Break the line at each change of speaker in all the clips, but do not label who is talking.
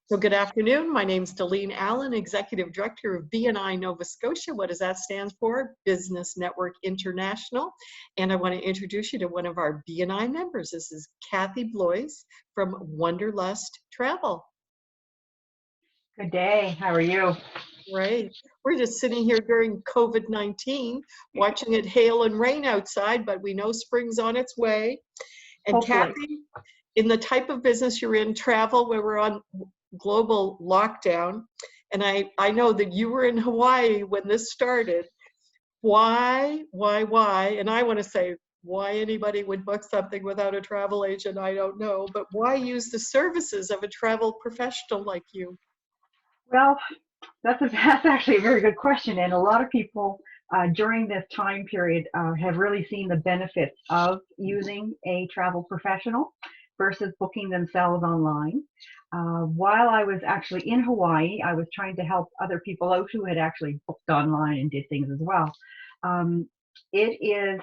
So good afternoon. My name's Dalene Allen, Executive Director of BNI Nova Scotia. What does that stand for? Business Network International. And I want to introduce you to one of our BNI members. This is Kathy Blois from Wanderlust Travel.
Good day. How are you?
Right. We're just sitting here during COVID-19, watching it hail and rain outside, but we know spring's on its way. And
Hopefully.
Kathy, in the type of business you're in, travel, where we're on global lockdown, and I know that you were in Hawaii when this started. Why? And I want to say why anybody would book something without a travel agent, I don't know, but why use the services of a travel professional like you?
Well, that's actually a very good question, and a lot of people during this time period have really seen the benefits of using a travel professional versus booking themselves online. While I was actually in Hawaii, I was trying to help other people out who had actually booked online and did things as well. It is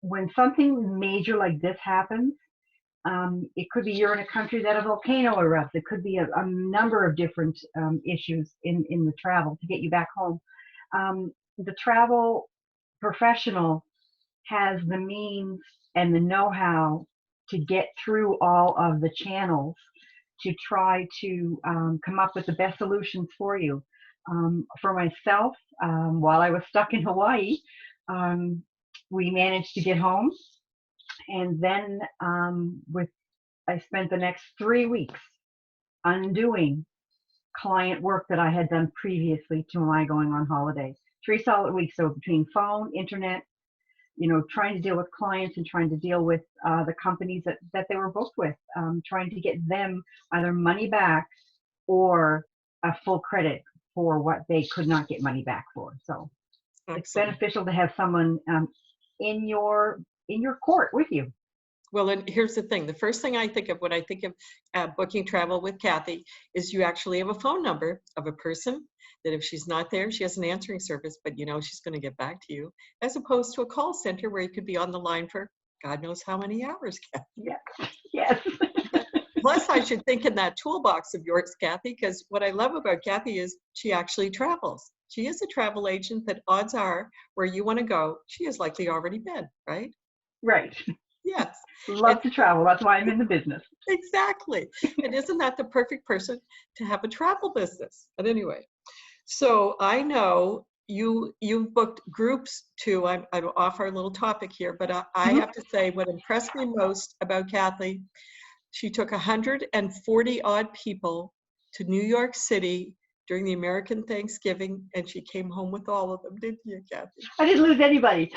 when something major like this happens. It could be you're in a country that a volcano erupts. It could be a number of different issues in the travel to get you back home. The travel professional has the means and the know-how to get through all of the channels to try to come up with the best solutions for you. For myself, while I was stuck in Hawaii, we managed to get home. And then I spent the next 3 weeks undoing client work that I had done previously to my going on holiday. 3 solid weeks. So between phone, internet, trying to deal with clients and trying to deal with the companies that they were booked with, trying to get them either money back or a full credit for what they could not get money back for. So It's beneficial to have someone in your court with you.
Well, and here's the thing. The first thing I think of when I think of booking travel with Kathy is you actually have a phone number of a person that if she's not there, she has an answering service, but she's going to get back to you, as opposed to a call center where you could be on the line for God knows how many hours, Kathy.
Yeah. Yes.
Plus, I should think in that toolbox of yours, Kathy, because what I love about Kathy is she actually travels. She is a travel agent that odds are where you want to go, she has likely already been, right?
Right.
Yes.
Love to travel. That's why I'm in the business.
Exactly. And isn't that the perfect person to have a travel business? But anyway, so I know you've booked groups too. I'm off our little topic here, but I have to say what impressed me most about Kathy, she took 140 odd people to New York City during the American Thanksgiving, and she came home with all of them, didn't you, Kathy?
I didn't lose anybody.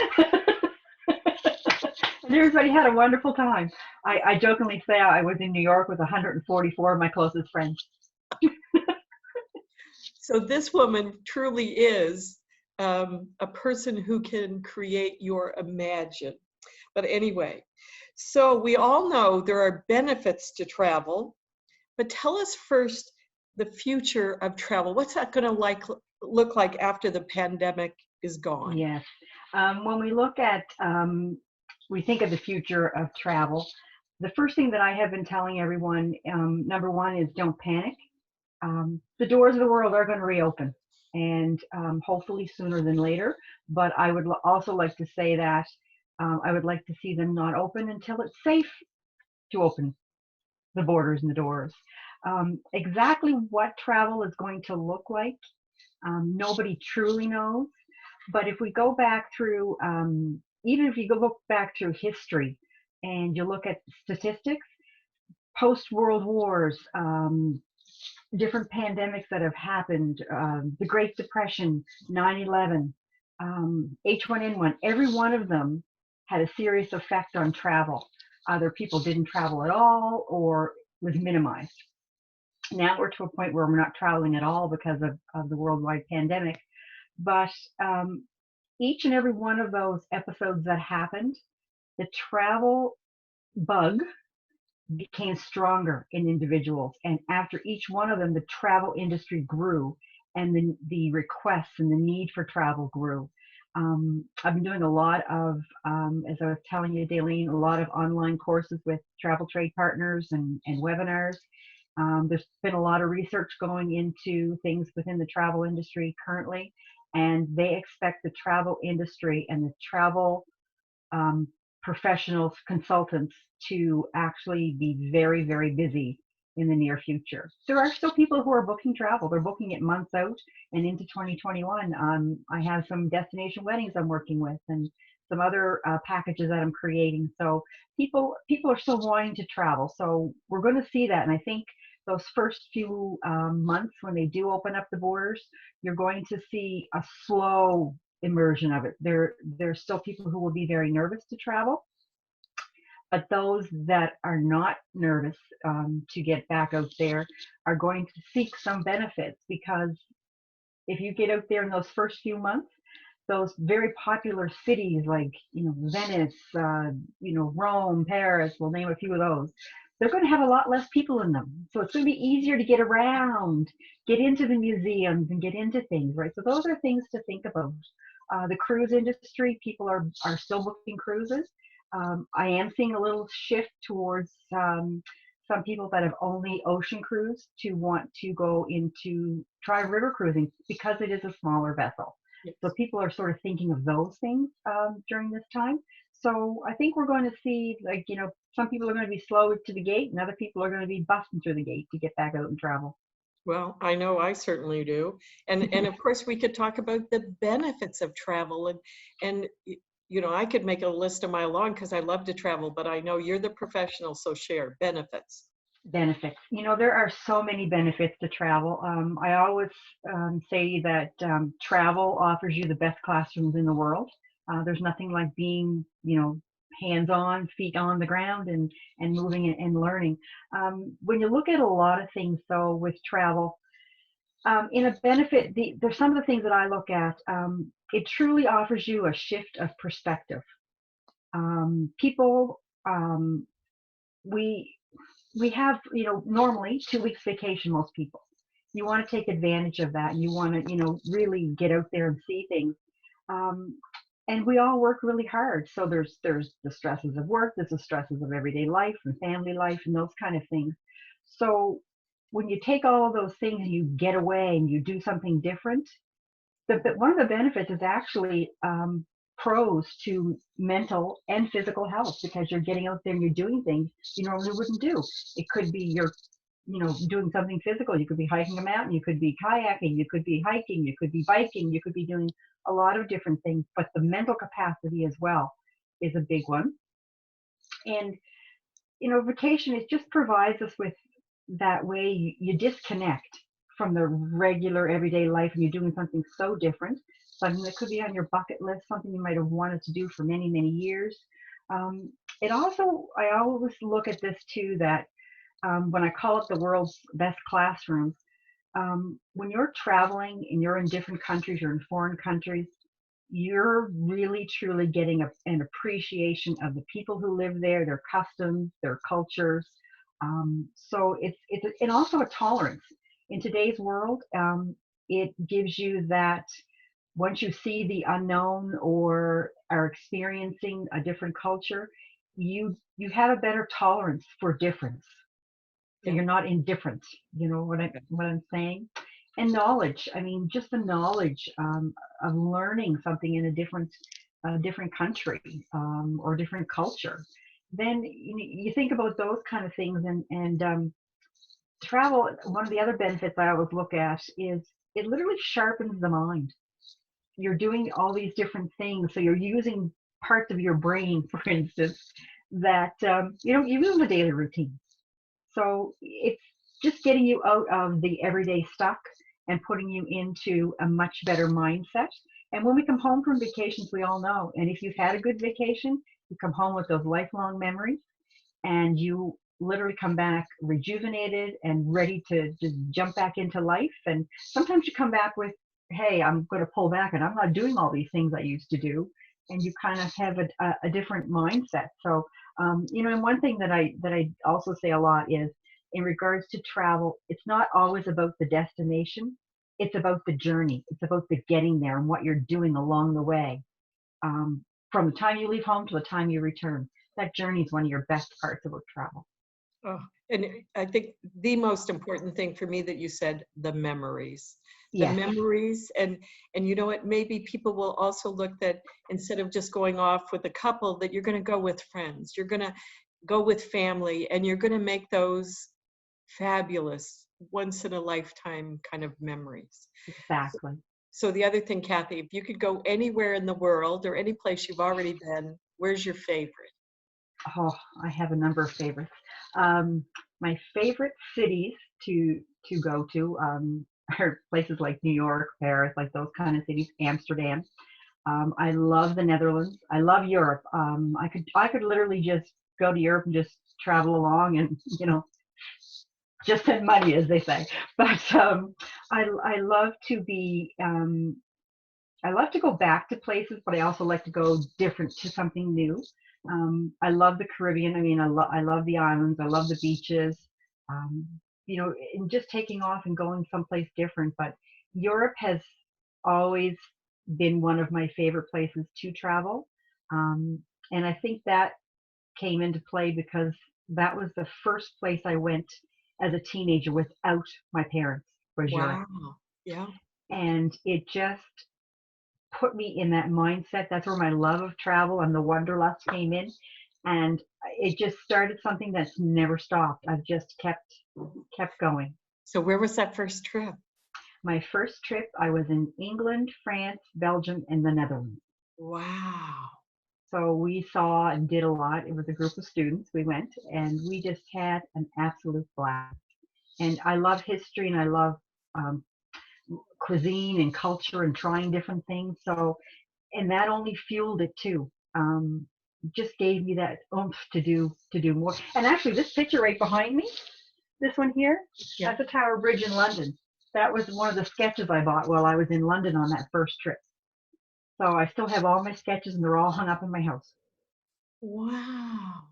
And everybody had a wonderful time. I jokingly say I was in New York with 144 of my closest friends.
So this woman truly is a person who can create your imagine. But anyway, so we all know there are benefits to travel, but tell us first the future of travel. What's that going to look like after the pandemic is gone?
Yes. When we look at we think of the future of travel, the first thing that I have been telling everyone, number one, is don't panic. The doors of the world are going to reopen, and hopefully sooner than later. But I would also like to say that I would like to see them not open until it's safe to open the borders and the doors. Exactly what travel is going to look like, nobody truly knows. But if we go back through, even if you go look back through history and you look at statistics, post-World Wars, different pandemics that have happened, the Great Depression, 9/11, H1N1, every one of them had a serious effect on travel. Either people didn't travel at all or was minimized. Now we're to a point where we're not traveling at all because of the worldwide pandemic. But each and every one of those episodes that happened, the travel bug became stronger in individuals. And after each one of them, the travel industry grew and the requests and the need for travel grew. I've been doing a lot of, as I was telling you, Dalene, a lot of online courses with travel trade partners and webinars. There's been a lot of research going into things within the travel industry currently, and they expect the travel industry and the travel um, professionals, consultants to actually be very, very busy in the near future. There are still people who are booking travel. They're booking it months out and into 2021. I have some destination weddings I'm working with and some other packages that I'm creating. So people are still wanting to travel. So we're going to see that. And I think those first few months when they do open up the borders, you're going to see a slow immersion of it. There's still people who will be very nervous to travel, but those that are not nervous to get back out there are going to seek some benefits, because if you get out there in those first few months, those very popular cities like Venice, Rome, Paris, we'll name a few of those. They're going to have a lot less people in them, so it's going to be easier to get around, get into the museums, and get into things, right? So those are things to think about. The cruise industry, people are still booking cruises. I am seeing a little shift towards some people that have only ocean cruise to want to go into try river cruising because it is a smaller vessel.
Yes.
So people are sort of thinking of those things during this time. So I think we're going to see, like, some people are going to be slow to the gate and other people are going to be busting through the gate to get back out and travel.
Well, I know I certainly do. And of course we could talk about the benefits of travel, and I could make a list a mile long because I love to travel, but I know you're the professional, so share benefits.
Benefits. There are so many benefits to travel. I always say that travel offers you the best classrooms in the world. There's nothing like being, hands-on, feet on the ground, and moving and learning. When you look at a lot of things, though, with travel, in a benefit, there's some of the things that I look at. It truly offers you a shift of perspective. People, we have, normally 2 weeks vacation, most people. You want to take advantage of that. You want to, really get out there and see things. And we all work really hard. So there's the stresses of work, there's the stresses of everyday life and family life and those kind of things. So when you take all of those things and you get away and you do something different, one of the benefits is actually pros to mental and physical health, because you're getting out there and you're doing things you normally wouldn't do. It could be you're doing something physical. You could be hiking a mountain, you could be kayaking, you could be hiking, you could be biking, you could be doing a lot of different things, but the mental capacity as well is a big one. And vacation, it just provides us with that way you disconnect from the regular everyday life and you're doing something so different, something that could be on your bucket list, something you might have wanted to do for many, many years. I always look at this too, that when I call it the world's best classrooms, when you're traveling and you're in different countries, you're in foreign countries, you're really truly getting an appreciation of the people who live there, their customs, their cultures. So it's and also a tolerance. In today's world, it gives you that once you see the unknown or are experiencing a different culture, you have a better tolerance for difference. So you're not indifferent. You know what I'm saying? And knowledge. I mean, just the knowledge of learning something in a different country or different culture. Then you think about those kind of things, and travel. One of the other benefits I always look at is it literally sharpens the mind. You're doing all these different things, so you're using parts of your brain, for instance, that you use in the daily routine. So it's just getting you out of the everyday stuck and putting you into a much better mindset. And when we come home from vacations, we all know, and if you've had a good vacation, you come home with those lifelong memories, and you literally come back rejuvenated and ready to just jump back into life. And sometimes you come back with, hey, I'm going to pull back and I'm not doing all these things I used to do. And you kind of have a different mindset. So, and one thing that I also say a lot is, in regards to travel, it's not always about the destination. It's about the journey. It's about the getting there and what you're doing along the way. From the time you leave home to the time you return. That journey is one of your best parts about travel.
Oh, and I think the most important thing for me that you said, the memories. The
Yes,
memories, and you know what, maybe people will also look that instead of just going off with a couple, that you're going to go with friends, you're going to go with family, and you're going to make those fabulous, once in a lifetime kind of memories.
exactly.
So the other thing, Kathy, if you could go anywhere in the world or any place you've already been, where's your favorite?
Oh, I have a number of favorites. Um, my favorite cities to go to are places like New York, Paris, like those kind of cities, Amsterdam. I love the Netherlands. I love Europe. I could literally just go to Europe and just travel along and just send money, as they say. But I love to be I love to go back to places, but I also like to go different to something new. I love the Caribbean. I mean, I love the islands. I love the beaches. Um, and just taking off and going someplace different. But Europe has always been one of my favorite places to travel. Um, and I think that came into play because that was the first place I went as a teenager without my parents, was Europe.
Wow. Yeah.
And it just put me in that mindset. That's where my love of travel and the wanderlust came in. And it just started something that's never stopped. I've just kept going.
So where was that first trip?
My first trip, I was in England, France, Belgium, and the Netherlands.
Wow.
So we saw and did a lot. It was a group of students. We went and we just had an absolute blast. And I love history and I love um, cuisine and culture and trying different things. So, and that only fueled it too. Just gave me that oomph to do more. And actually, this picture right behind me, this one here,
Yeah.
that's a Tower Bridge in London. That was one of the sketches I bought while I was in London on that first trip. So I still have all my sketches, and they're all hung up in my house.
Wow.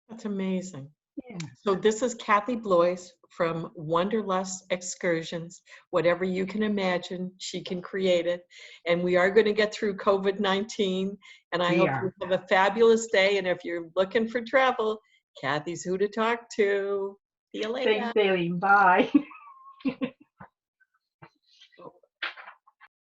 That's amazing.
Yeah.
So this is Kathy Blois from Wanderlust Excursions. Whatever you can imagine, she can create it. And we are going to get through COVID-19. And I
We
hope you
are.
have a fabulous day. And if you're looking for travel, Kathy's who to talk to. See you
Thanks,
later.
Dalene. Bye.